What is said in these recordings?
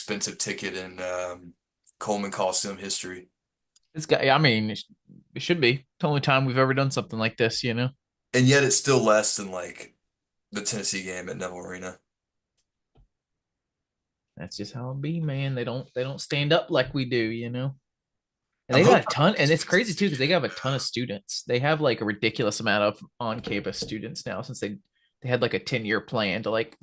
expensive ticket in Coleman Coliseum history. I mean, it should be. It's the only time we've ever done something like this, you know? And yet it's still less than like the Tennessee game at Neville Arena. That's just how it be, man. They don't stand up like we do, you know? And I'm they got hoping a ton, and it's crazy too, because this they have a ton of students. They have like a ridiculous amount of on-campus students now since they had like a 10-year plan to like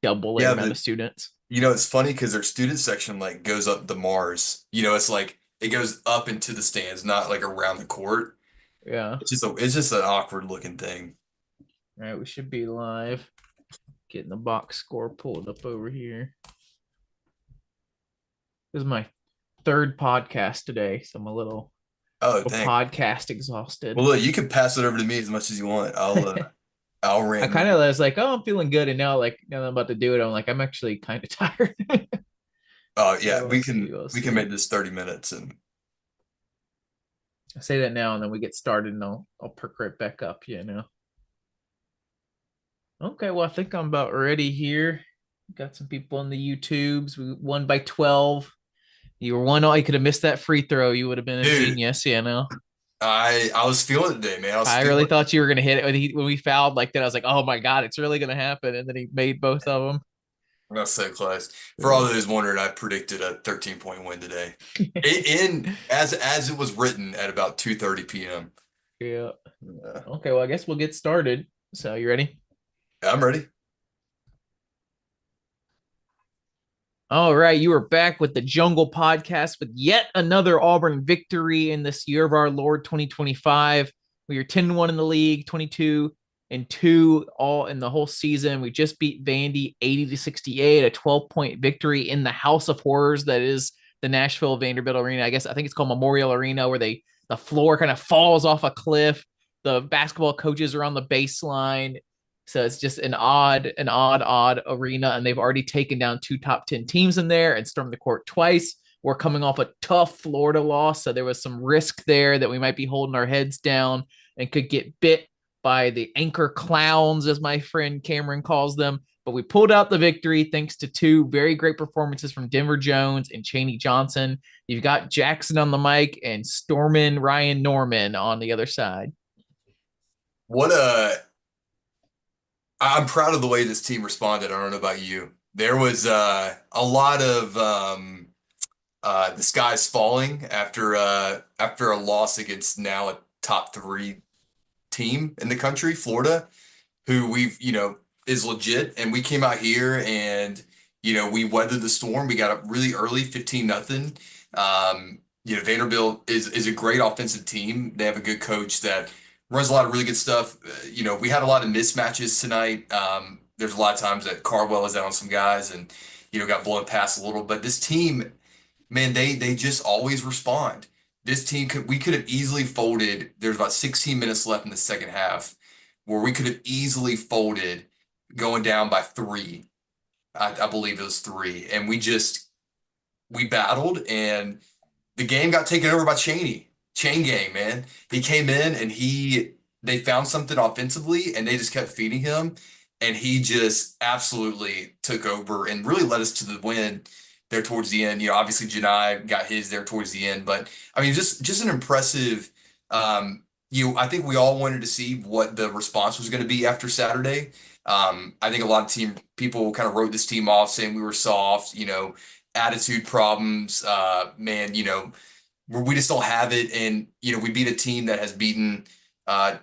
double their yeah, amount but of students. it's funny because their student section like goes up the Mars. It's like it goes up into the stands, not like around the court. Yeah. It's just an awkward looking thing. All right, we should be live. Getting the box score pulled up over here. This is my third podcast today, so I'm a Oh, little dang. podcast Well, exhausted. look, you can pass it over to me as much as you want. I'll I rant kind more. of was like, oh, I'm feeling good, and now that I'm about to do it, I'm like, I'm actually kind of tired. Oh, yeah, So we'll we see. can We'll we can see. make this 30 minutes and I say that now, and then we get started, and I'll perk right back up. You know. Okay, well, I think I'm about ready here. Got some people on the YouTubes. We won by 12. You were one. Oh, you could have missed that free throw. You would have been a dude, genius. You know. I was feeling it today, man. I was I really feeling thought you were gonna hit it when we fouled like that. I was like, oh my god, it's really gonna happen. And then he made both of That's so close. For all them. those wondering, I predicted a 13-point win today. As it was written at about 2:30 p.m. Yeah. Uh, Okay, well, I guess we'll get started. So, you ready? I'm ready. All right, you are back with the Jungle Podcast with yet another Auburn victory in this year of our Lord 2025. We are 10-1 in the league, 22-2 all in the whole season. We just beat Vandy 80-68, a 12-point victory in the House of Horrors that is the Nashville Vanderbilt Arena. I think it's called Memorial Arena, where the floor kind of falls off a cliff. The basketball coaches are on the baseline. So it's just odd arena, and they've already taken down two top 10 teams in there and stormed the court twice. We're coming off a tough Florida loss, so there was some risk there that we might be holding our heads down and could get bit by the anchor clowns, as my friend Cameron calls them. But we pulled out the victory thanks to two very great performances from Denver Jones and Chaney Johnson. You've got Jackson on the mic and Stormin Ryan Norman on the other side. What I'm proud of the way this team responded. I don't know about you. There was a lot of the skies falling after a loss against now a top three team in the country, Florida, who is legit. And we came out here and we weathered the storm. We got up really early, 15-0. Vanderbilt is a great offensive team. They have a good coach that runs a lot of really good stuff. We had a lot of mismatches tonight. There's a lot of times that Cardwell is out on some guys and got blown past a little. But this team, man, they just always respond. This team we could have easily folded. There's about 16 minutes left in the second half where we could have easily folded going down by three. I believe it was three. And we battled and the game got taken over by Chaney. Chain gang, man. He came in and they found something offensively and they just kept feeding him. And he just absolutely took over and really led us to the win there towards the end. Obviously Janai got his there towards the end, but I mean, just an impressive. I think we all wanted to see what the response was going to be after Saturday. I think a lot of people kind of wrote this team off, saying we were soft, attitude problems. Man, we just don't have it, and we beat a team that has beaten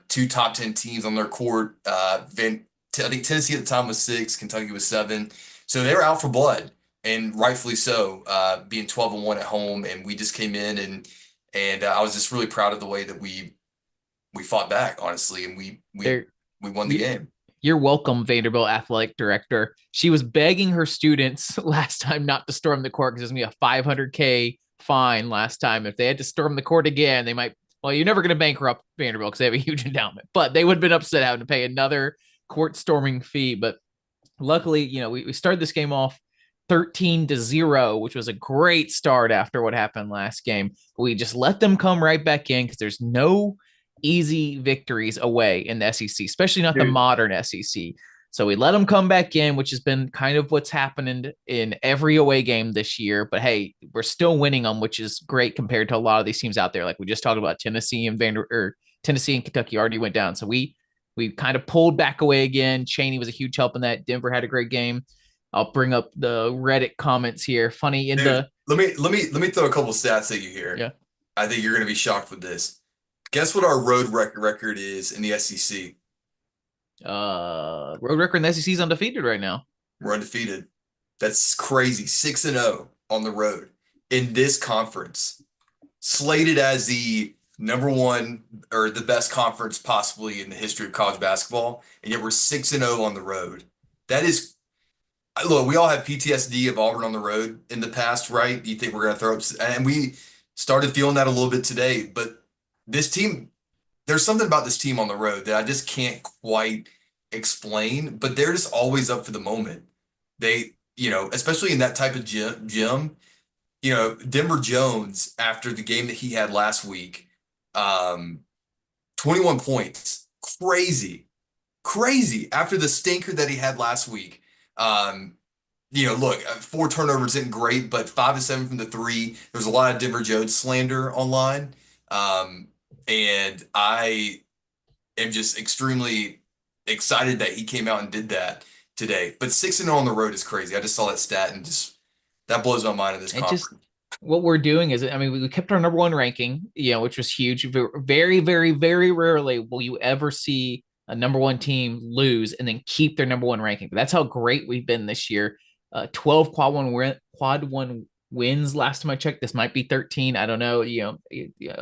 two top 10 teams on their court. I think Tennessee at the time was six, Kentucky was seven, so they were out for blood and rightfully so, being 12-1 at home. And we just came in and I was just really proud of the way that we fought back, honestly, and There, we won the you, game. you're welcome, Vanderbilt athletic director. She was begging her students last time not to storm the court because there's gonna be a 500K fine last time. If they had to storm the court again, they might. Well, you're never going to bankrupt Vanderbilt because they have a huge endowment, but they would have been upset having to pay another court storming fee. But luckily, we started this game off 13-0, which was a great start after what happened last game. We just let them come right back in because there's no easy victories away in the SEC, especially not the Dude, modern SEC. So we let them come back in, which has been kind of what's happening in every away game this year. But hey, we're still winning them, which is great compared to a lot of these teams out there. Like we just talked about, Tennessee and Kentucky already went down. So we kind of pulled back away again. Chaney was a huge help in that. Denver had a great game. I'll bring up the Reddit comments here. Funny in Dude, the let me throw a couple stats at you here. yeah. I think you're going to be shocked with this. Guess what our road record is in the SEC? Road record in the SEC is undefeated right now. We're undefeated. That's crazy. 6-0 on the road in this conference. Slated as the number one or the best conference possibly in the history of college basketball, and yet we're 6-0 on the road. That is, look, we all have PTSD of Auburn on the road in the past, right? You think we're going to throw up, and we started feeling that a little bit today, but this team, there's something about this team on the road that I just can't quite explain, but they're just always up for the moment. They, especially in that type of gym, Denver Jones, after the game that he had last week, um, 21 points. Crazy. Crazy. After the stinker that he had last week. Look, 4 turnovers isn't great, but 5 of 7 from the three. There's a lot of Denver Jones slander online. And I am just extremely excited that he came out and did that today. But 6-0 on the road is crazy. I just saw that stat and just that blows my mind in this And just conference. what we're doing is, I mean, we kept our number one ranking, which was huge. Very, very, very rarely will you ever see a number one team lose and then keep their number one ranking. But that's how great we've been this year. 12 quad one wins last time I checked. This might be 13. I don't know.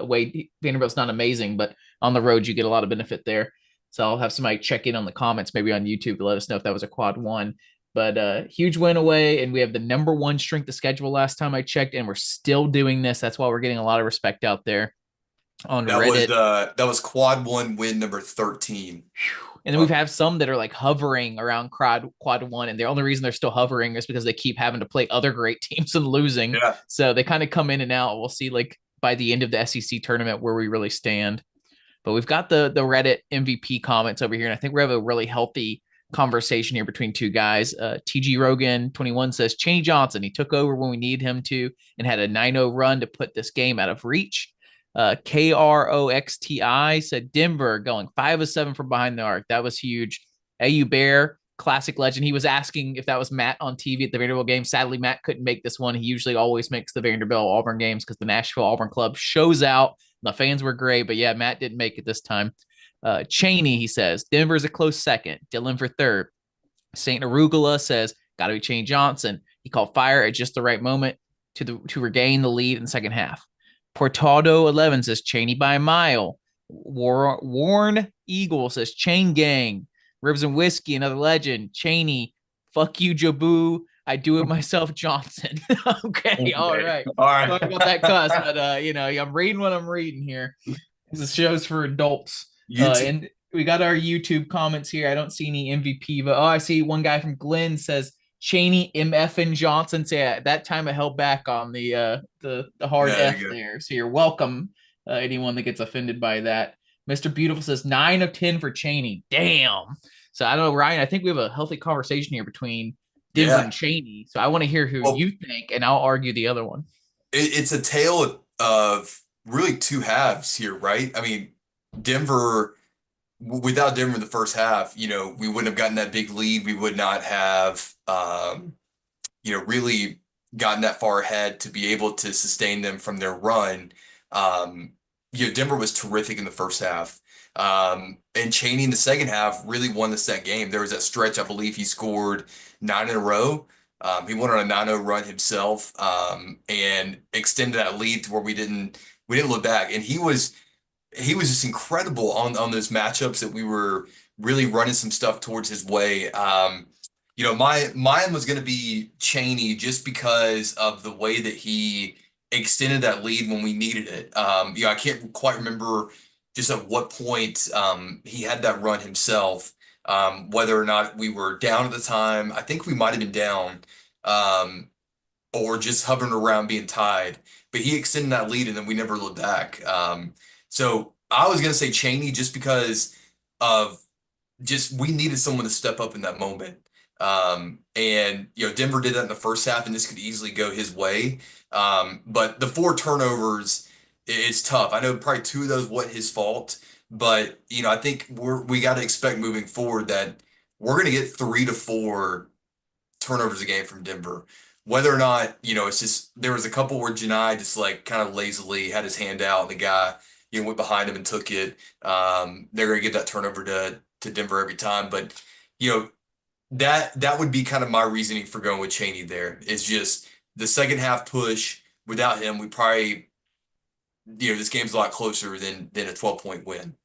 Wade Vanderbilt's not amazing, but on the road you get a lot of benefit there. So I'll have somebody check in on the comments, maybe on YouTube, to let us know if that was a quad one. But huge win away, and we have the number one strength of schedule last time I checked, and we're still doing this. That's why we're getting a lot of respect out there on Reddit. That was quad one win number 13. And then we've had some that are like hovering around quad one, and the only reason they're still hovering is because they keep having to play other great teams and losing. Yeah. So they kind of come in and out. We'll see like by the end of the SEC tournament where we really stand. But we've got the Reddit MVP comments over here, and I think we have a really healthy conversation here between two guys. TG Rogan 21 says Chaney Johnson, he took over when we needed him to and had a 9-0 run to put this game out of reach. KROXTI said Denver going 5 of 7 from behind the arc. That was huge. AU Bear, classic legend. He was asking if that was Matt on TV at the Vanderbilt game. Sadly, Matt couldn't make this one. He usually always makes the Vanderbilt Auburn games because the Nashville Auburn Club shows out. The fans were great, but yeah, Matt didn't make it this time. Chaney, he says, Denver's a close second. Dylan for third. St. Arugula says, got to be Chaney Johnson. He called fire at just the right moment to regain the lead in the second half. Portado 11 says, Chaney by a mile. Warren Eagle says, Chain Gang. Ribs and Whiskey, another legend. Chaney, fuck you, Jabu. I do it myself, Johnson. Okay, all right. All right. Sorry about that cuss, but I'm reading what I'm reading here. This show's for adults. And we got our YouTube comments here. I don't see any MVP, but I see one guy from Glenn says Chaney MF and Johnson. So yeah, at that time I held back on the hard F there. So you're welcome. Anyone that gets offended by that. Mr. Beautiful says 9 of 10 for Chaney. Damn. So I don't know, Ryan. I think we have a healthy conversation here between Denver and Chaney. So I want to hear who you think, and I'll argue the other one. It's a tale of really two halves here, right? I mean, without Denver in the first half, we wouldn't have gotten that big lead. We would not have, really gotten that far ahead to be able to sustain them from their run. Denver was terrific in the first half. And Chaney in the second half really won that game. There was that stretch, I believe he scored 9 in a row. He went on a 9-0 run himself, and extended that lead to where we didn't look back. And he was just incredible on those matchups that we were really running some stuff towards his way. Mine was going to be Chaney just because of the way that he extended that lead when we needed it. I can't quite remember just at what point he had that run himself, whether or not we were down at the time. I think we might have been down, or just hovering around being tied. But he extended that lead, and then we never looked back. So I was going to say Chaney just because of just we needed someone to step up in that moment. And Denver did that in the first half, and this could easily go his way. But the four turnovers, it's tough. I know probably two of those weren't his fault, but I think we got to expect moving forward that we're going to get 3 to 4 turnovers a game from Denver. Whether or not, it's just there was a couple where Janai just like kind of lazily had his hand out and the guy, went behind him and took it. They're gonna give that turnover to Denver every time. But, you know, that would be kind of my reasoning for going with Cheney there is just the second half push. Without him, we probably, this game's a lot closer than a 12-point win.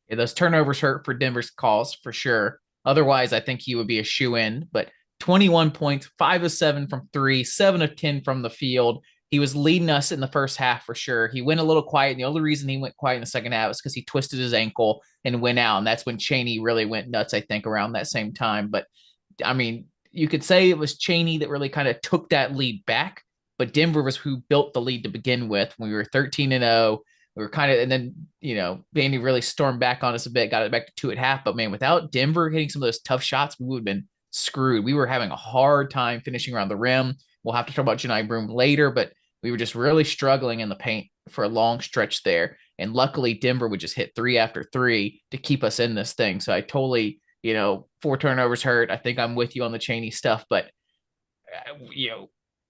Yeah, those turnovers hurt for Denver's calls for sure. Otherwise, I think he would be a shoe in. But 21 points, 5 of 7 from three, 7 of 10 from the field. He was leading us in the first half for sure. He went a little quiet. And the only reason he went quiet in the second half was because he twisted his ankle and went out. And that's when Cheney really went nuts, I think, around that same time. But I mean, you could say it was Cheney that really kind of took that lead back, but Denver was who built the lead to begin with. When we were 13-0, we were kind of, and then, Vandy really stormed back on us a bit, got it back to 2 at half. But man, without Denver hitting some of those tough shots, we would have been screwed. We were having a hard time finishing around the rim. We'll have to talk about Janai Broom later, but we were just really struggling in the paint for a long stretch there. And luckily, Denver would just hit three after three to keep us in this thing. So I totally, 4 turnovers hurt. I think I'm with you on the Cheney stuff, but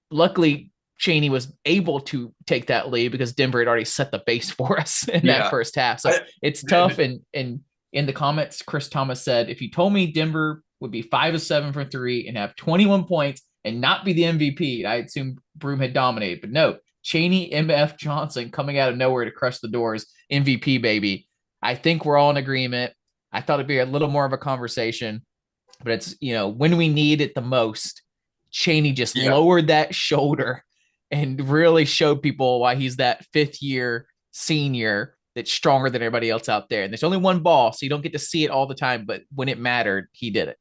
luckily Cheney was able to take that lead because Denver had already set the base for us in that Yeah. first half. So I, it's tough. And in the comments, Chris Thomas said, if you told me Denver would be 5 of 7 for three and have 21 points and not be the MVP, I assumed Broom had dominated. But no, Cheney, MF Johnson coming out of nowhere to crush the doors, MVP baby. I think we're all in agreement. I thought it'd be a little more of a conversation, but it's, when we need it the most, Cheney just yeah. lowered that shoulder and really showed people why he's that fifth year senior that's stronger than everybody else out there. And there's only one ball, so you don't get to see it all the time. But when it mattered, he did it.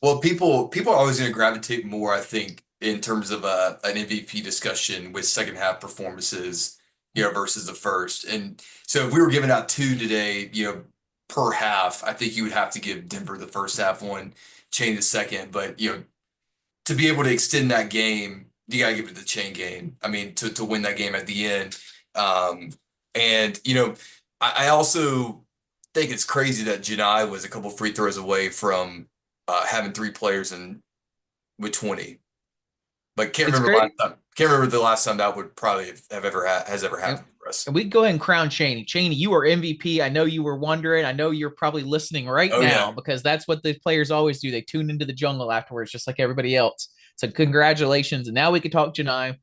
Well, people are always going to gravitate more, I think, in terms of an MVP discussion with second half performances, versus the first. And so if we were giving out two today, per half, I think you would have to give Denver the first half one, Chain the second. But to be able to extend that game, you gotta give it the Chain game. I mean, to win that game at the end. And I also think it's crazy that Janai was a couple free throws away from having three players in with 20. Like It's great. can't remember the last time that would probably have ever has ever And happened for us. and we go ahead and crown Cheney. Cheney, you are MVP. I know you were wondering. I know you're probably listening right Oh now yeah. because that's what the players always do. They tune into the jungle afterwards, just like everybody else. So congratulations. And now we can talk Janai.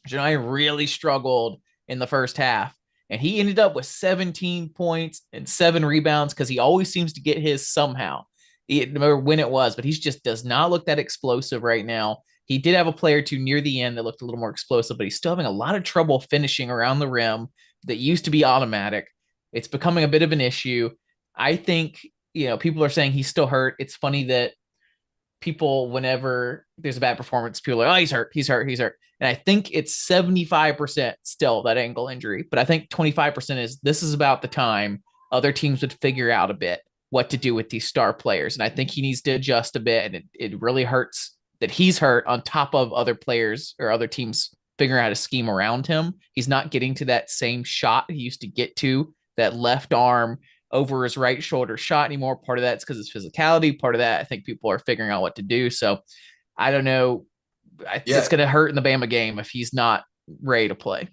Janai really struggled in the first half, and he ended up with 17 points and 7 rebounds because he always seems to get his somehow. No matter when it was, but he just does not look that explosive right now. He did have a play or two near the end that looked a little more explosive, but he's still having a lot of trouble finishing around the rim that used to be automatic. It's becoming a bit of an issue. I think, people are saying he's still hurt. It's funny that people, whenever there's a bad performance, people are like, oh, he's hurt, he's hurt, he's hurt. And I think it's 75% still that ankle injury. But I think 25% is this is about the time other teams would figure out a bit what to do with these star players. And I think he needs to adjust a bit. And it really hurts that he's hurt on top of other players or other teams figuring out how to scheme around him. He's not getting to that same shot he used to get to, that left arm over his right shoulder shot anymore. Part of that's because it's physicality. Part of that, I think people are figuring out what to do. So I don't know. It's Yeah. going to hurt in the Bama game if he's not ready to play.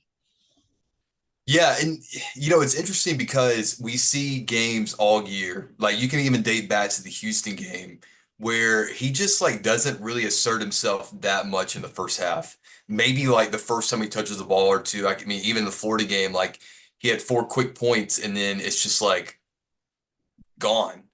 Yeah, and it's interesting because we see games all year. Like you can even date back to the Houston game where he just like doesn't really assert himself that much in the first half. Maybe like the first time he touches the ball or two. I mean, even the Florida game, like he had 4 quick points and then it's just like gone.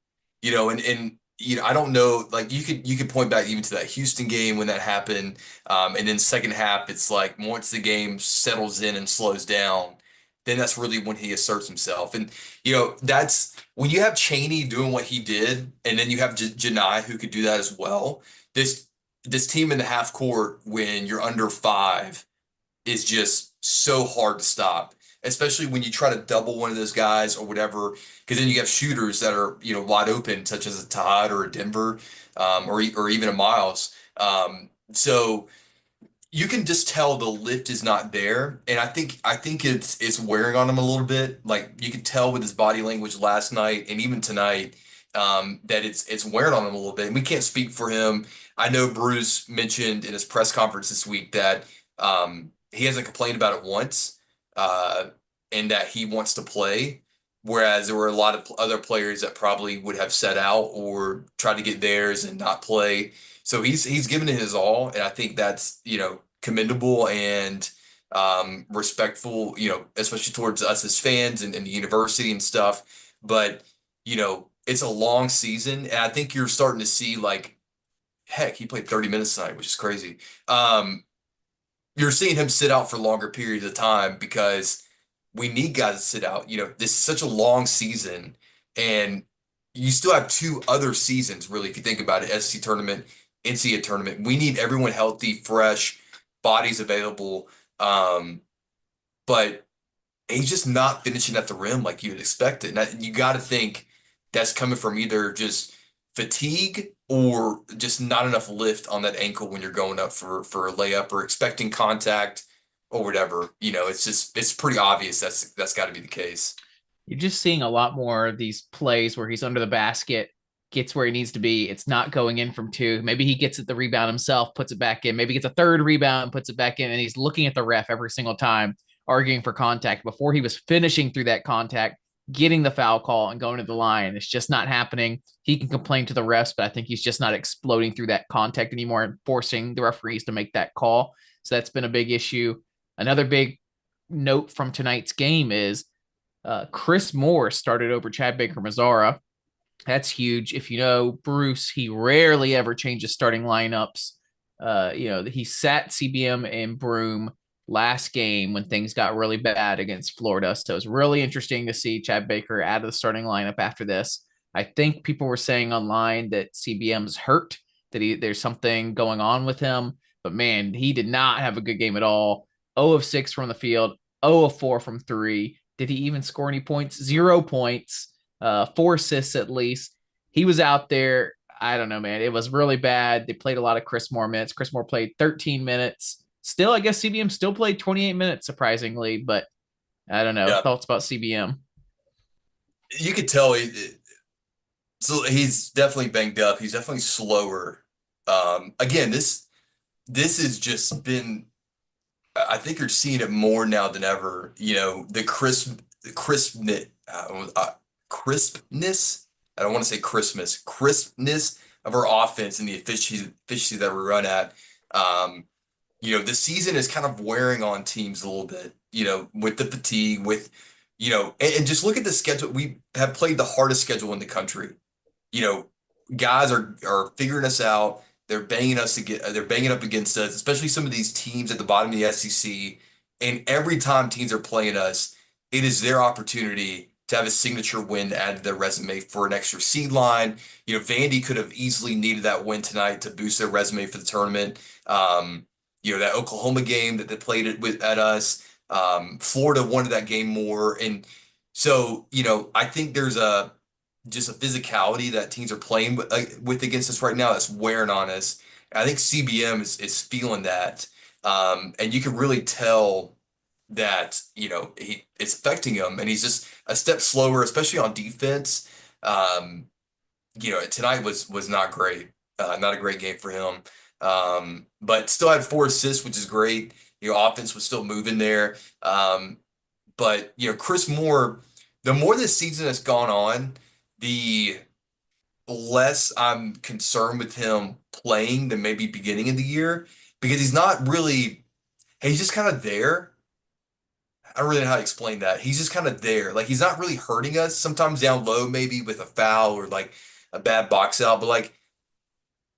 And I don't know, like you could point back even to that Houston game when that happened. And then second half, it's like once the game settles in and slows down, then that's really when he asserts himself. And that's when you have Cheney doing what he did, and then you have Janai who could do that as well. This team in the half court when you're under five is just so hard to stop. especially when you try to double one of those guys or whatever, because then you have shooters that are, wide open, such as a Todd or a Denver, or even a Miles. So you can just tell the lift is not there, and I think it's wearing on him a little bit. Like you could tell with his body language last night and even tonight, that it's wearing on him a little bit. And we can't speak for him. I know Bruce mentioned in his press conference this week that he hasn't complained about it once, uh, and that he wants to play. Whereas there were a lot of other players that probably would have set out or tried to get theirs and not play. So he's given it his all, and I think that's commendable and respectful, especially towards us as fans and the university and stuff. But it's a long season, and I think you're starting to see like, heck, he played 30 minutes tonight, which is crazy. Um, you're seeing him sit out for longer periods of time because we need guys to sit out. This is such a long season, and you still have two other seasons, really, if you think about it, SC tournament, NCAA tournament. We need everyone healthy, fresh, bodies available. But he's just not finishing at the rim like you'd expect it. And you got to think that's coming from either just fatigue or just not enough lift on that ankle when you're going up for a layup or expecting contact or whatever. It's pretty obvious that's got to be the case. You're just seeing a lot more of these plays where he's under the basket, gets where he needs to be. It's not going in from two. Maybe he gets at the rebound himself, puts it back in. Maybe gets a third rebound and puts it back in. And he's looking at the ref every single time, arguing for contact before he was finishing through that contact, getting the foul call and going to the line. It's just not happening. He can complain to the refs, but I think he's just not exploding through that contact anymore and forcing the referees to make that call. So that's been a big issue. Another big note from tonight's game is Chris Moore started over Chad Baker-Mazara. That's huge. If you know Bruce, he rarely ever changes starting lineups. He sat CBM and Broome last game when things got really bad against Florida. So it was really interesting to see Chad Baker out of the starting lineup after this. I think people were saying online that CBM's hurt, that there's something going on with him. But man, he did not have a good game at all. 0 of 6 from the field, 0 of 4 from three. Did he even score any points? 0 points, 4 assists at least. He was out there. I don't know, man. It was really bad. They played a lot of Chris Moore minutes. Chris Moore played 13 minutes. Still, I guess CBM still played 28 minutes, surprisingly, but I don't know. Yeah, Thoughts about CBM? you could tell so he's definitely banged up. He's definitely slower. Again, this has just been. I think you're seeing it more now than ever. Crispness. I don't want to say Christmas. Crispness of our offense and the efficiency that we run at. This season is kind of wearing on teams a little bit. With the fatigue, and just look at the schedule. We have played the hardest schedule in the country. You know, guys are figuring us out. They're banging up against us, especially some of these teams at the bottom of the SEC. And every time teams are playing us, it is their opportunity to have a signature win to add to their resume for an extra seed line. Vandy could have easily needed that win tonight to boost their resume for the tournament. That Oklahoma game that they played at us. Florida wanted that game more. And so, I think there's just a physicality that teams are playing with against us right now that's wearing on us. I think CBM is feeling that, and you can really tell that it's affecting him, and he's just a step slower, especially on defense. Tonight was not great, not a great game for him, but still had 4 assists, which is great. Offense was still moving there, but Chris Moore, the more this season has gone on, the less I'm concerned with him playing than maybe beginning of the year because he's not really, he's just kind of there. I don't really know how to explain that. He's just kind of there. Like he's not really hurting us. Sometimes down low, maybe with a foul or like a bad box out, but like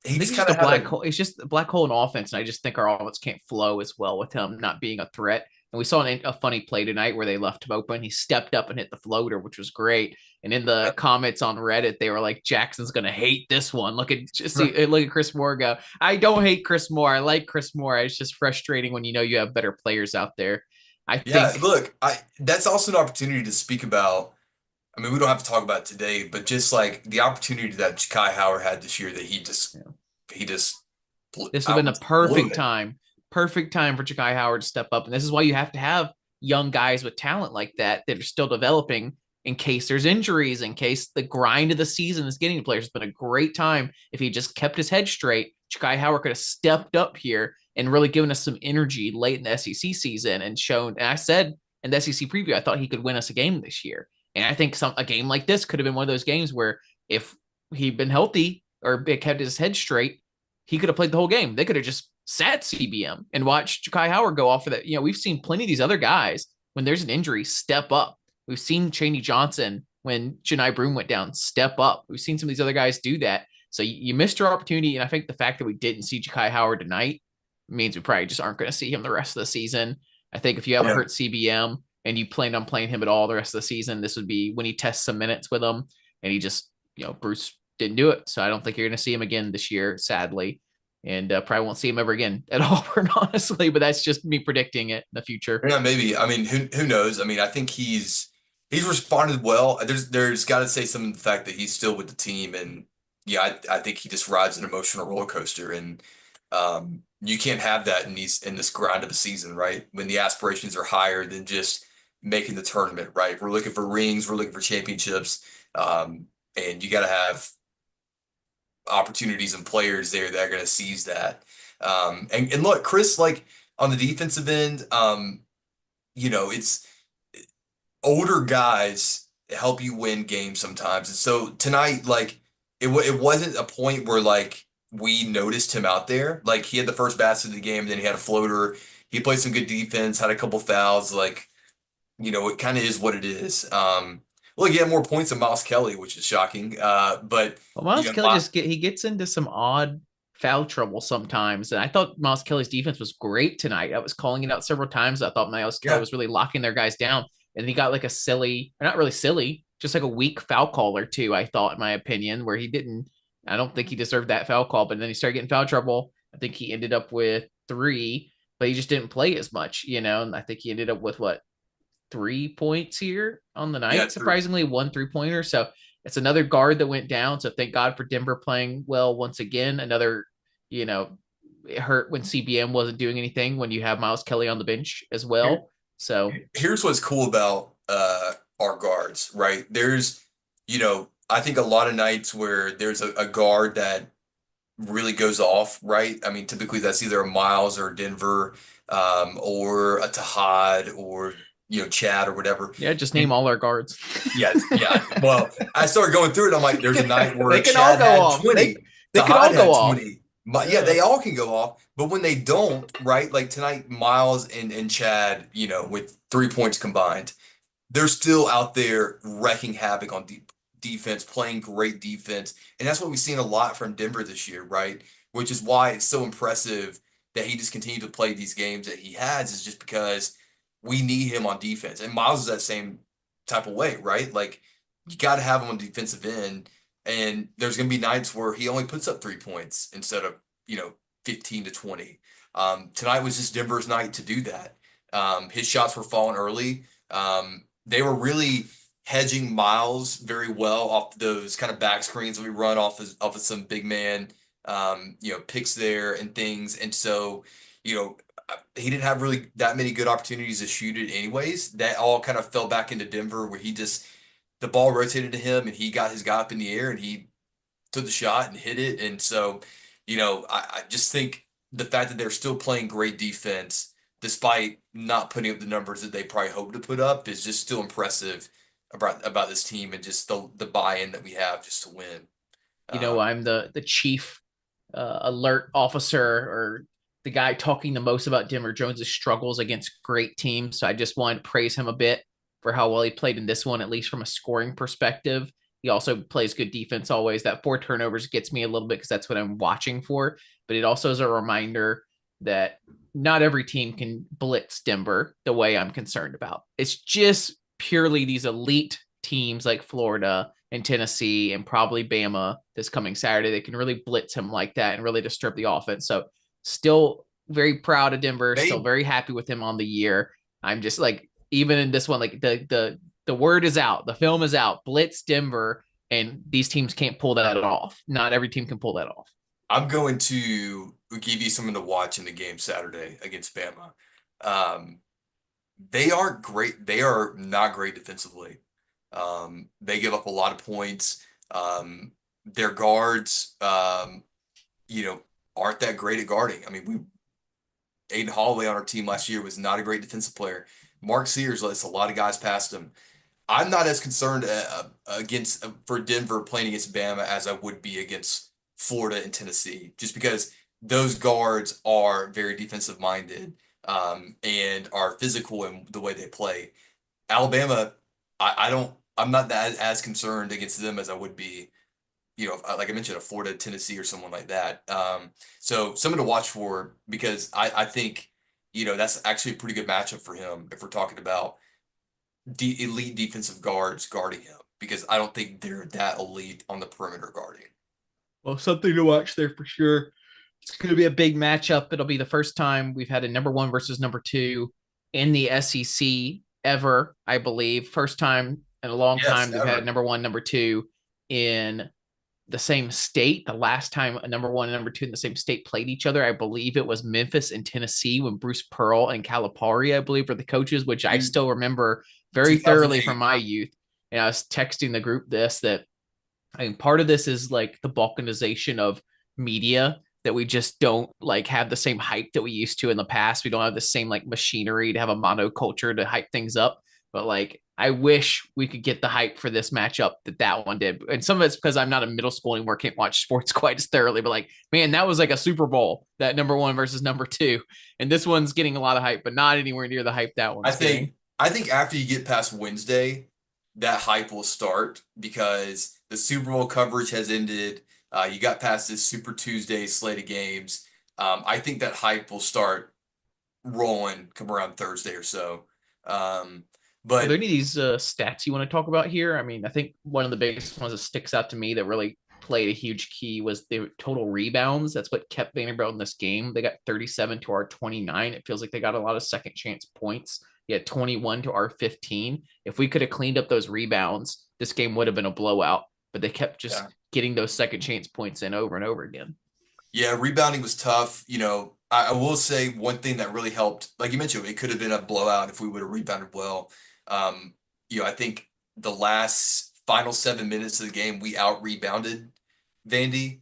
I he think just it's kind just a of had black a hole. It's just a black hole in offense, and I just think our offense can't flow as well with him not being a threat. And we saw a funny play tonight where they left him open. He stepped up and hit the floater, which was great. And in the comments on Reddit, they were like, "Jackson's gonna hate this one." Look at Chris Moore go. I don't hate Chris Moore. I like Chris Moore. It's just frustrating when you know you have better players out there. I Yeah, think look, I that's also an opportunity to speak about. I mean, we don't have to talk about it today, but just like the opportunity that Kai Howard had this year, that you know, he just this would I have been would the say blew it. perfect time for Ja'Kai Howard to step up. And this is why you have to have young guys with talent like that that are still developing in case there's injuries, in case the grind of the season is getting to players. It's been a great time. If he just kept his head straight, Ja'Kai Howard could have stepped up here and really given us some energy late in the SEC season and shown. And I said in the SEC preview, I thought he could win us a game this year. And I think a game like this could have been one of those games where if he'd been healthy or kept his head straight, he could have played the whole game. They could have just sat CBM and watched Ja'Kai Howard go off for that. You know, we've seen plenty of these other guys when there's an injury step up. We've seen Chaney Johnson when Janai Broom went down step up. We've seen some of these other guys do that. So you missed your opportunity, and I think the fact that we didn't see Ja'Kai Howard tonight means we probably just aren't going to see him the rest of the season. I think if you have a Yeah. hurt CBM and you planned on playing him at all the rest of the season, this would be when he tests some minutes with him, and he just, Bruce didn't do it. So I don't think you're going to see him again this year, sadly, and probably won't see him ever again at Auburn, honestly. But that's just me predicting it in the future. Yeah, maybe. I mean, who knows? I mean, I think he's responded well. There's got to say something to the fact that he's still with the team, and yeah, I think he just rides an emotional roller coaster, and you can't have that in this grind of a season, right? When the aspirations are higher than just making the tournament, right? We're looking for rings, we're looking for championships, and you got to have opportunities and players there that are going to seize that. And look, Chris, like on the defensive end, it's older guys help you win games sometimes. And so tonight, like it wasn't a point where like we noticed him out there. Like he had the first basket of the game, and then he had a floater. He played some good defense, had a couple fouls. Like, it kind of is what it is. Look, he had more points than Miles Kelly, which is shocking. But Well, Miles you know, Kelly he gets into some odd foul trouble sometimes, and I thought Miles Kelly's defense was great tonight. I was calling it out several times. I thought Miles Kelly yeah, was really locking their guys down, and then he got like a silly, or not really silly, just like a weak foul call or two. I thought, in my opinion, where he didn't. I don't think he deserved that foul call, but then he started getting foul trouble. I think he ended up with three, but he just didn't play as much, And I think he ended up with what 3 points here on the yeah, night, three. surprisingly, one 3-pointer. So it's another guard that went down. So thank God for Denver playing well once again. Another, it hurt when CBM wasn't doing anything when you have Miles Kelly on the bench as well. So Here's what's cool about our guards, right? I think a lot of nights where there's a guard that really goes off, right? I mean, typically that's either a Miles or Denver, or a Tahad or Chad or whatever. yeah, just name And all our guards. yes, yeah. Well, I started going through it. I'm like, there's a night where They can all Chad go had off. 20, They could Tahad all go had off. 20. Yeah, Yeah. they all can go off, but when they don't, right? Like tonight, Miles and Chad, with 3 points combined, they're still out there wrecking havoc on defense, playing great defense. And that's what we've seen a lot from Denver this year, right? Which is why it's so impressive that he just continued to play these games that he has, is just because we need him on defense. And Miles is that same type of way, right? Like you got to have him on defensive end. And there's going to be nights where he only puts up 3 points instead of, 15 to 20. Tonight was just Denver's night to do that. His shots were falling early. They were really hedging Miles very well off those kind of back screens that we run off of some big man, picks there and things. And so, he didn't have really that many good opportunities to shoot it anyways. That all kind of fell back into Denver where the ball rotated to him and he got his guy up in the air and he took the shot and hit it. And so, I just think the fact that they're still playing great defense despite not putting up the numbers that they probably hope to put up is just still impressive about this team and just the buy-in that we have just to win. I'm the chief alert officer or the guy talking the most about Denver Jones's struggles against great teams. So I just wanted to praise him a bit for how well he played in this one, at least from a scoring perspective. He also plays good defense always. That 4 turnovers gets me a little bit because that's what I'm watching for. But it also is a reminder that not every team can blitz Denver the way I'm concerned about. It's just purely these elite teams like Florida and Tennessee and probably Bama this coming Saturday. They can really blitz him like that and really disturb the offense. So still very proud of Denver, still They very happy with him on the year. I'm just like, even in this one, like the word is out, the film is out, blitz Denver, and these teams can't pull that off. Not every team can pull that off. I'm going to give you something to watch in the game Saturday against Bama. Um, they aren't great. They are not great defensively. They give up a lot of points. Their guards, you know, aren't that great at guarding. I mean, Aiden Holloway on our team last year was not a great defensive player. Mark Sears lets a lot of guys past him. I'm not as concerned against for Denver playing against Bama as I would be against Florida and Tennessee, just because those guards are very defensive minded and are physical in the way they play. Alabama, I don't, I'm not that as concerned against them as I would be, like I mentioned, a Florida, Tennessee, or someone like that. So something to watch for because I think, that's actually a pretty good matchup for him if we're talking about elite defensive guards guarding him because I don't think they're that elite on the perimeter guarding. Well, something to watch there for sure. It's going to be a big matchup. It'll be the first time we've had a number one versus number two in the SEC ever, I believe. First time in a long Yes, time they've had ever. number one, number two in the same state. The last time a number one and number two in the same state played each other, I believe it was Memphis and Tennessee when Bruce Pearl and Calipari, I believe, were the coaches, which I Two, still remember very thoroughly from 2008. my youth. And I was texting the group this that I mean, part of this is like the balkanization of media that we just don't like have the same hype that we used to in the past. We don't have the same like machinery to have a monoculture to hype things up. But like, I wish we could get the hype for this matchup that one did. And some of it's because I'm not in middle school anymore, can't watch sports quite as thoroughly. But like, man, that was like a Super Bowl, that number one versus number two. And this one's getting a lot of hype, but not anywhere near the hype that I one's think getting. I think after you get past Wednesday, that hype will start because the Super Bowl coverage has ended. You got past this Super Tuesday slate of games. I think that hype will start rolling come around Thursday or so. Um, Are there but any of these stats you want to talk about here? I mean, I think one of the biggest ones that sticks out to me that really played a huge key was the total rebounds. That's what kept Vanderbilt in this game. They got 37 to our 29. It feels like they got a lot of second chance points. Yeah, 21 to our 15. If we could have cleaned up those rebounds, this game would have been a blowout. But they kept yeah, just getting those second chance points in over and over again. yeah, rebounding was tough. I will say one thing that really helped, like you mentioned, it could have been a blowout if we would have rebounded well. Um, I think the last final 7 minutes of the game, we out rebounded Vandy,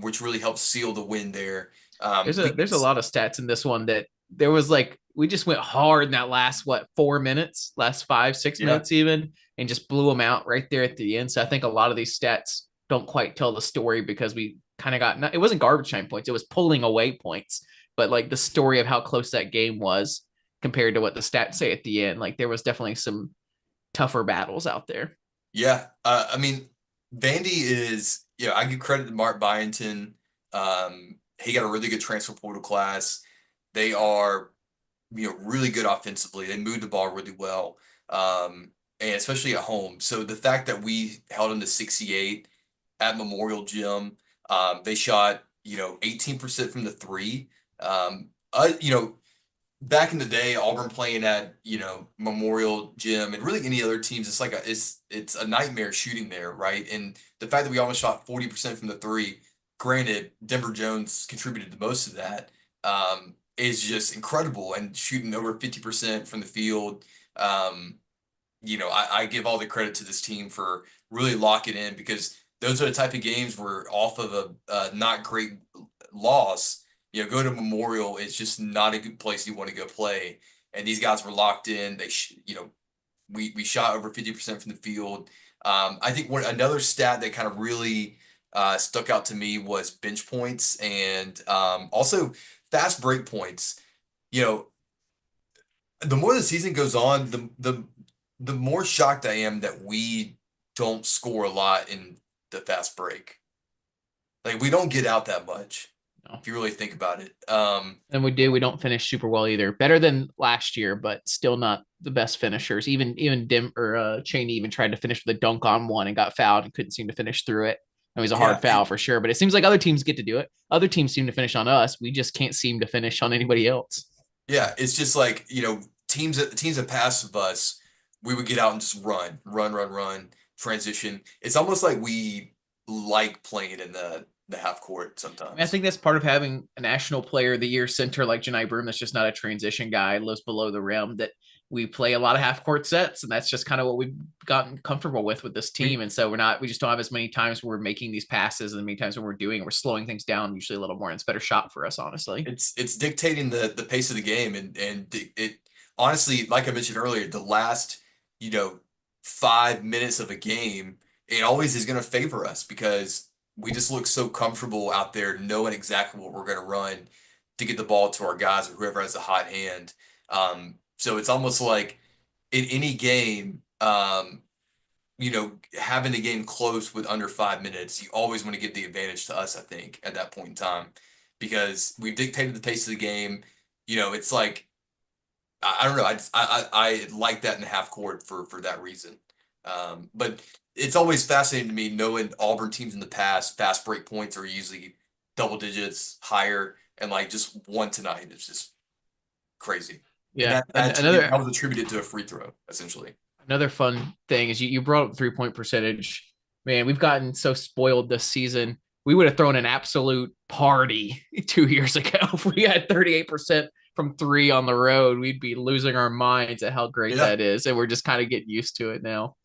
which really helped seal the win there. There's We, a lot of stats in this one that there was like we just went hard in that last 4 minutes, last 5 6 minutes yeah, even, and just blew them out right there at the end. So I think a lot of these stats don't quite tell the story because we kind of got it wasn't garbage time points, it was pulling away points, but like the story of how close that game was compared to what the stats say at the end, like there was definitely some tougher battles out there. yeah. I mean, Vandy is, I give credit to Mark Byington. He got a really good transfer portal class. They are really good offensively. They moved the ball really well, and especially at home. So the fact that we held them to 68 at Memorial Gym, they shot 18% from the three. Back in the day, Auburn playing at Memorial Gym and really any other teams, it's like it's a nightmare shooting there, right? And the fact that we almost shot 40% from the three, granted, Denver Jones contributed to most of that, is just incredible and shooting over 50% from the field. Um, I give all the credit to this team for really locking in because those are the type of games where off of a not great loss, go to Memorial is just not a good place you want to go play. And these guys were locked in. We shot over 50% from the field. I think another stat that kind of really stuck out to me was bench points and also fast break points. You know, the more the season goes on, the more shocked I am that we don't score a lot in the fast break. Like we don't get out that much, No. if you really think about it. And we don't finish super well either. Better than last year, but still not the best finishers. Even Dim or Cheney even tried to finish with a dunk on one and got fouled and couldn't seem to finish through it. It was a hard Yeah, foul for sure, but it seems like other teams get to do it. Other teams seem to finish on us. We just can't seem to finish on anybody else. yeah. It's just like teams that pass us, we would get out and just run, transition. It's almost like we like playing in the half court I mean, I sometimes. think that's part of having a National Player of the Year center like Jani Broom that's just not a transition guy, lives below the rim, that we play a lot of half court sets, and that's just kind of what we've gotten comfortable with this I mean, team. And so we just don't have as many times where we're making these passes, and many times when we're slowing things down usually a little more, and it's a better shot for us, honestly. it's dictating the pace of the game, and it honestly, like I mentioned earlier, the last, you know, 5 minutes of a game, it always is going to favor us because we just look so comfortable out there knowing exactly what we're going to run to get the ball to our guys or whoever has the hot hand. So it's almost like in any game, having the game close with under 5 minutes, you always want to give the advantage to us, I think, at that point in time, because we've dictated the pace of the game. It's like I don't know. I like that in the half court for that reason. But it's always fascinating to me knowing Auburn teams in the past, fast break points are usually double digits higher, and like just one tonight is just crazy. And Yeah, that and that, that was attributed to a free throw, essentially. another fun thing is you brought up 3 point percentage. Man, we've gotten so spoiled this season. We would have thrown an absolute party 2 years ago if we had 38% from three on the road. We'd be losing our minds at how great Yeah, that is. And we're just kind of getting used to it now.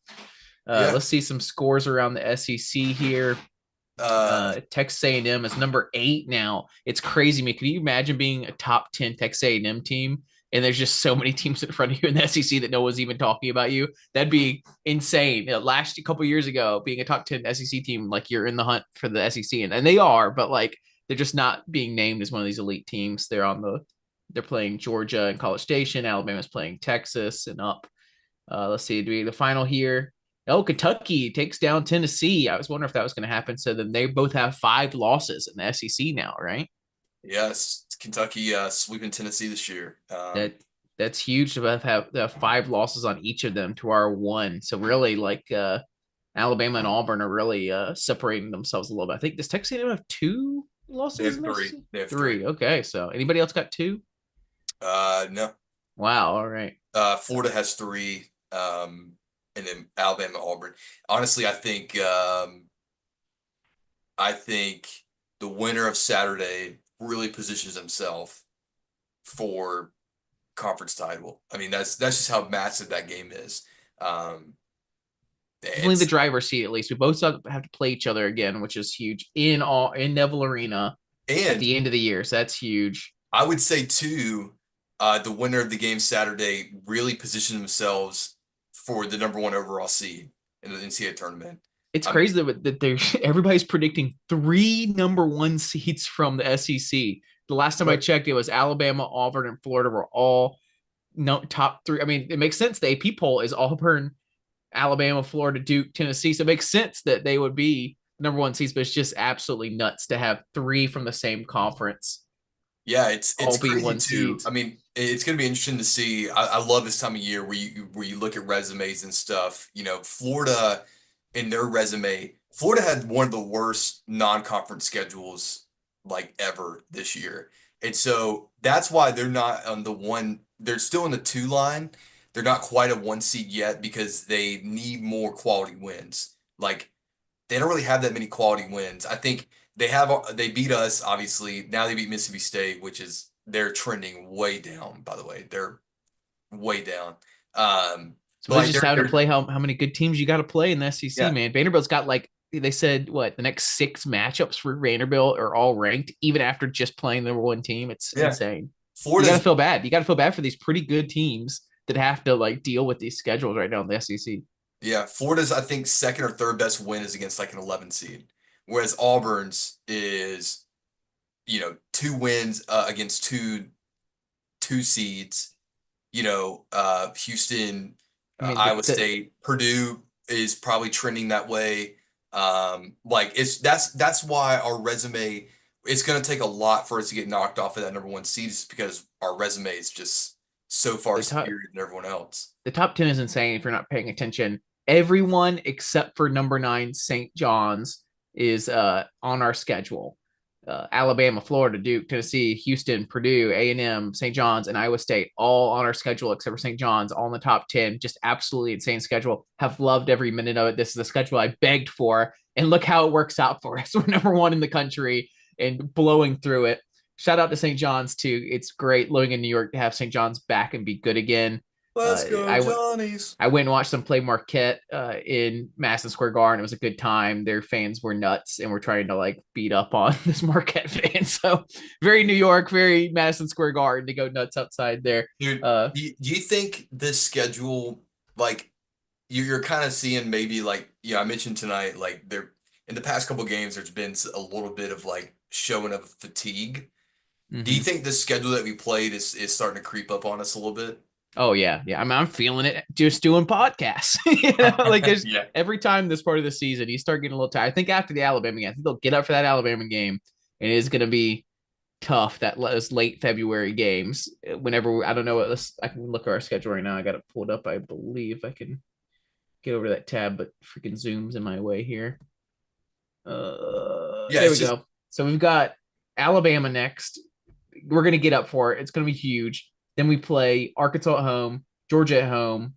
yeah. Let's see some scores around the SEC here. Uh, Texas A&M is number 8 now. It's crazy to me. Can you imagine being a top 10 Texas A&M team? And there's just so many teams in front of you in the SEC that no one's even talking about you. That'd be insane. Last couple years ago, being a top 10 SEC team, like you're in the hunt for the SEC, and they are, but like they're just not being named as one of these elite teams. They're playing Georgia and College Station. Alabama's playing Texas and up. Let's see, do we the final here? Oh, Kentucky takes down Tennessee. I was wondering if that was going to happen. So then they both have 5 losses in the SEC now, right? yes, Kentucky sweeping Tennessee this year. That that's huge to have 5 losses on each of them to our one. So really, like Alabama and Auburn are really separating themselves a little bit. I think does Texas A&M have 2 losses in the three. SEC? They have three. 3. Okay, so anybody else got 2? No. Wow. All right. Florida has three, and then Alabama, Auburn. Honestly, I think the winner of Saturday really positions himself for conference title. I mean, that's just how massive that game is. Um, Definitely the it's driver's seat. At least we both have to play each other again, which is huge in Neville Arena at and the end of the year. So that's huge. I would say too, the winner of the game Saturday really positioned themselves for the number one overall seed in the NCAA tournament. It's I mean, crazy that everybody's predicting 3 number 1 seeds from the SEC. The last time I but checked, it was Alabama, Auburn, and Florida were all no top 3. I mean, it makes sense. The AP poll is Auburn, Alabama, Florida, Duke, Tennessee. So it makes sense that they would be number 1 seeds, but it's just absolutely nuts to have 3 from the same conference yeah, it's all be crazy one too. seeds. I mean, it's going to be interesting to see. I love this time of year where you look at resumes and stuff. Florida in their resume, Florida had one of the worst non-conference schedules like ever this year, and so that's why they're not on the one. They're still in the two line. They're not quite a one seed yet because they need more quality wins. Like they don't really have that many quality wins. I think they beat us obviously. Now they beat Mississippi State, which is they're trending way down. By the way, they're way down. So But it's like just they're how to they're play, how many good teams you got to play in the SEC, yeah man. Vanderbilt's got like they said what the next 6 matchups for Vanderbilt are all ranked, even after just playing the number 1 team. It's yeah. insane. You got to Florida's feel bad. You got to feel bad for these pretty good teams that have to like deal with these schedules right now in the SEC. yeah Florida's I think second or third best win is against like an 11 seed, whereas Auburn's is two wins against two seeds. Houston, I mean, Iowa State, Purdue is probably trending that way. Like that's why our resume, it's going to take a lot for us to get knocked off of that number one seed, is because our resume is just so far the top superior than everyone else. the top 10 is insane if you're not paying attention. Everyone except for number 9 St. John's is on our schedule. Alabama, Florida, Duke, Tennessee, Houston, Purdue, A&M, St. John's, and Iowa State, all on our schedule except for St. John's, all in the top 10. Just absolutely insane schedule. Have loved every minute of it. This is the schedule I begged for, and look how it works out for us. We're number one in the country and blowing through it. Shout out to St. John's too. It's great living in New York to have St. John's back and be good again. Let's go, I Johnnies. I went and watched them play Marquette in Madison Square Garden. It was a good time. Their fans were nuts and were trying to like beat up on this Marquette fan. So very New York, very Madison Square Garden to go nuts outside there. Dude, do you think this schedule, like, you're kind of seeing maybe like, I mentioned tonight, like there in the past couple games, there's been a little bit of like showing of fatigue. Do you Mm-hmm. think the schedule that we played is starting to creep up on us a little bit? Oh yeah, yeah. I mean, I'm feeling it just doing podcasts. Like there's Yeah. every time this part of the season, you start getting a little tired. I think after the Alabama game, I think they'll get up for that Alabama game, and it is going to be tough. Those late February games. Whenever I don't know what. I can look at our schedule right now. I got it pulled up. I believe I can get over that tab, but freaking Zoom's in my way here. Yeah, There we it's just go. So we've got Alabama next. We're gonna get up for it. It's gonna be huge. Then we play Arkansas at home, Georgia at home,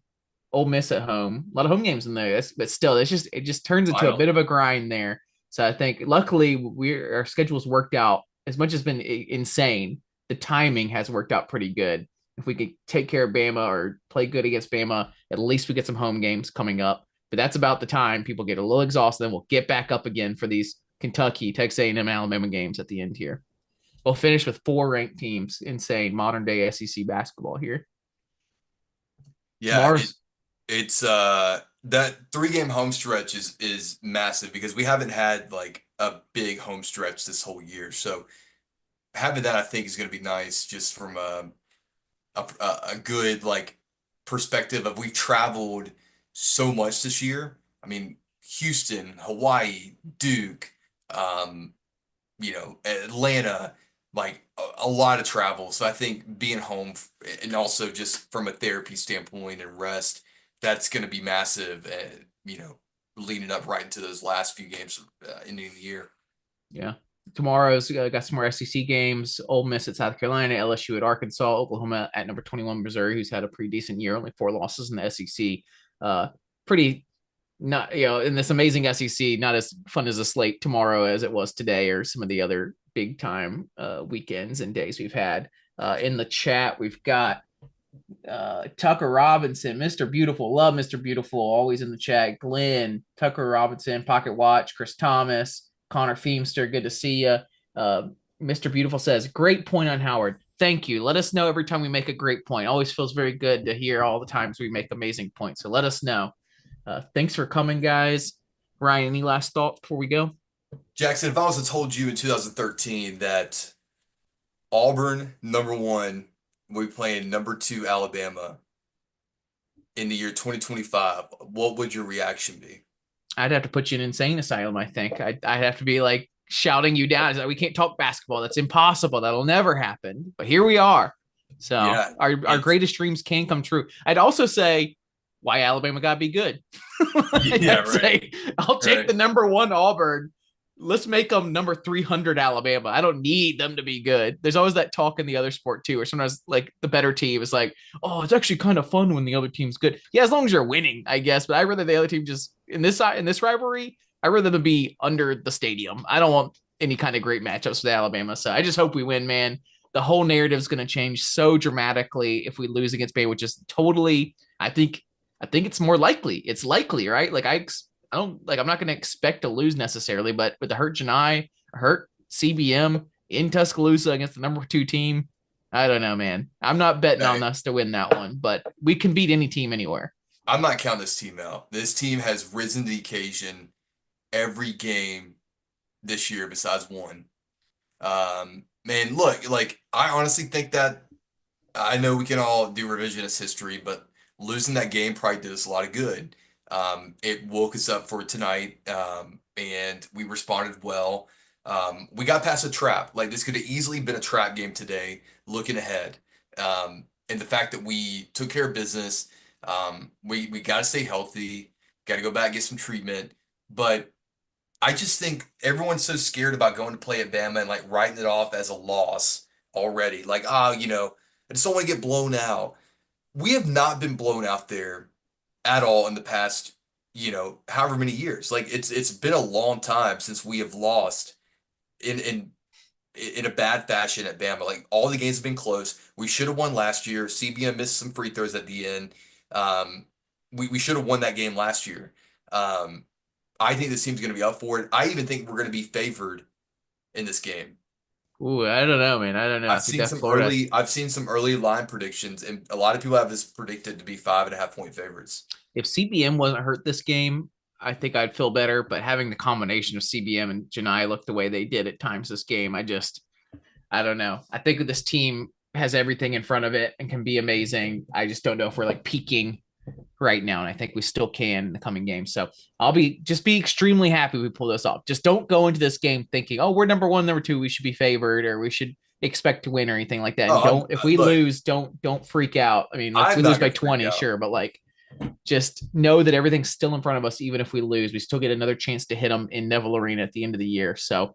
Ole Miss at home. A lot of home games in there, but still, it just turns into a vital. bit of a grind there. So I think luckily our schedules worked out. As much as been insane, the timing has worked out pretty good. If we could take care of Bama or play good against Bama, at least we get some home games coming up. But that's about the time people get a little exhausted. Then we'll get back up again for these Kentucky, Texas A&M, Alabama games at the end here. We'll finish with four ranked teams. Insane modern day SEC basketball here. Yeah, Tomorrow's it's that 3 game home stretch is massive because we haven't had like a big home stretch this whole year. So having that I think is going to be nice just from a good like perspective of we've traveled so much this year. I mean, Houston, Hawaii, Duke, um, Atlanta, like a lot of travel. So I think being home and also just from a therapy standpoint and rest, that's going to be massive. Leading up right into those last few games ending the year. Yeah. Tomorrow's got some more SEC games. Ole Miss at South Carolina, LSU at Arkansas, Oklahoma at number 21, Missouri, who's had a pretty decent year, only 4 losses in the SEC. Pretty not, in this amazing SEC, not as fun as a slate tomorrow as it was today or some of the other big time weekends and days we've had. In the chat, we've got Tucker Robinson, Mr. Beautiful, love Mr. Beautiful, always in the chat. Glenn, Tucker Robinson, Pocket Watch, Chris Thomas, Connor Feemster, good to see you. Mr. Beautiful says, great point on Howard. Thank you. Let us know every time we make a great point. Always feels very good to hear all the times we make amazing points. So let us know. Thanks for coming, guys. Ryan, any last thoughts before we go? Jackson, if I was to told you in 2013 that Auburn #1 will be playing #2 Alabama in the year 2025, what would your reaction be? I'd have to put you in insane asylum, I think. I'd have to be like shouting you down. It's like, we can't talk basketball. That's impossible. That'll never happen. But here we are. So Yeah, our it's greatest dreams can come true. I'd also say why Alabama got to be good. yeah, I'd right, say I'll take right. the #1 Auburn. Let's make them number 300 Alabama. I don't need them to be good. There's always that talk in the other sport too, where sometimes like the better team is like, oh, it's actually kind of fun when the other team's good. Yeah, as long as you're winning, I guess. But I'd rather the other team just in this rivalry, I'd rather them be under the stadium. I don't want any kind of great matchups with Alabama. So I just hope we win, man. The whole narrative is going to change so dramatically if we lose against Bay, which is totally, I think it's more likely. It's likely, right? Like I don't like I'm not going to expect to lose necessarily, but with the hurt Janai, hurt CBM in Tuscaloosa against the #2 team, I don't know, man. I'm not betting on Hey, us to win that one, but we can beat any team anywhere. I'm not counting this team out. This team has risen to the occasion every game this year besides one. Man, look, like I honestly think that I know we can all do revisionist history, but losing that game probably did us a lot of good. It woke us up for tonight, and we responded well. We got past a trap. Like this could have easily been a trap game today, looking ahead. And the fact that we took care of business, we got to stay healthy, got to go back get some treatment, but I just think everyone's so scared about going to play at Bama and like writing it off as a loss already. Like, I just don't want to get blown out. We have not been blown out there at all in the past, however many years. Like it's been a long time since we have lost in in a bad fashion at Bama. Like all the games have been close. We should have won last year. CBM missed some free throws at the end. Um, we should have won that game last year. Um, I think this team's going to be up for it. I even think we're going to be favored in this game. Ooh, I don't know, man. I don't know. I think that Florida. I've seen some early line predictions, and a lot of people have this predicted to be 5.5 point favorites. If CBM wasn't hurt this game, I think I'd feel better. But having the combination of CBM and Janai look the way they did at times this game, I don't know. I think this team has everything in front of it and can be amazing. I just don't know if we're like peaking right now, and I think we still can in the coming games. So I'll be extremely happy we pull this off. Just don't go into this game thinking, oh, we're number one, number two, we should be favored, or we should expect to win or anything like that. And Oh, don't if we look, lose, don't freak out. I mean, let's we I'm lose not by going to freak 20, out. sure, but like just know that everything's still in front of us, even if we lose. We still get another chance to hit them in Neville Arena at the end of the year. So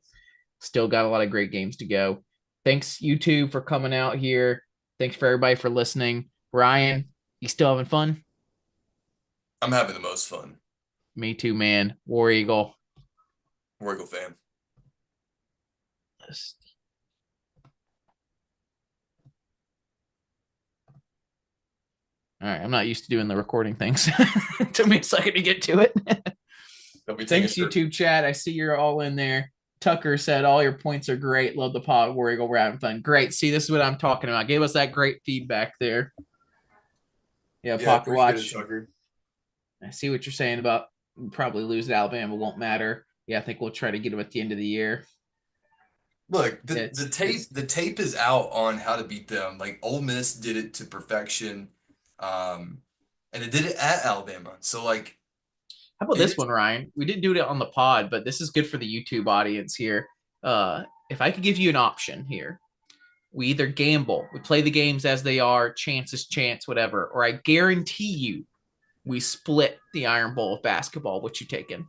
still got a lot of great games to go. Thanks, YouTube, for coming out here. Thanks for everybody for listening. Ryan, you still having fun? I'm having the most fun. Me too, man. War Eagle. Wiggle fam. All right, I'm not used to doing the recording things. It took me a second to get to it. Don't be taking Thanks, YouTube chat. I see you're all in there. Tucker said all your points are great. Love the pod. War Eagle. We're having fun. Great. See, this is what I'm talking about. Gave us that great feedback there. Yeah, Yeah, Pocket appreciate it, Watch. Tucker. I see what you're saying about probably lose to Alabama. Won't matter. Yeah, I think we'll try to get them at the end of the year. Look, It's the tape is out on how to beat them. Like Ole Miss did it to perfection, um, and it did it at Alabama. So like How about it this is. one, Ryan? We didn't do it on the pod, but this is good for the YouTube audience here. If I could give you an option here, we either gamble, we play the games as they are, chance is chance, whatever, or I guarantee you we split the Iron Bowl of basketball. What you taking?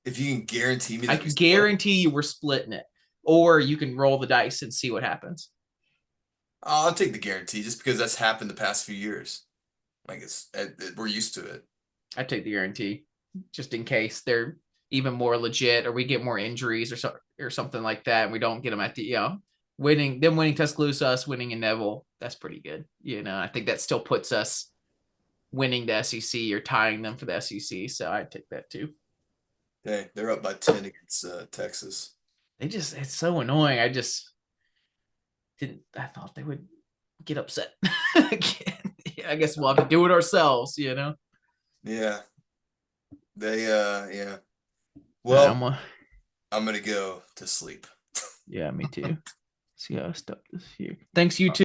If you can guarantee me I that we can split, guarantee you we're splitting it, or you can roll the dice and see what happens. I'll take the guarantee just because that's happened the past few years. Like we're used to it. I take the guarantee just in case they're even more legit, or we get more injuries or something like that, and we don't get them at the winning Tuscaloosa, us winning in Neville. That's pretty good. I think that still puts us winning the SEC or tying them for the SEC. So I'd take that too. Okay, they're up by 10 against Texas. It's so annoying. I just didn't, I thought they would get upset. I guess we'll have to do it ourselves. Yeah, yeah. Right, Well, I'm gonna go to sleep. yeah, me too. See how I stuck this here. Thanks, you too.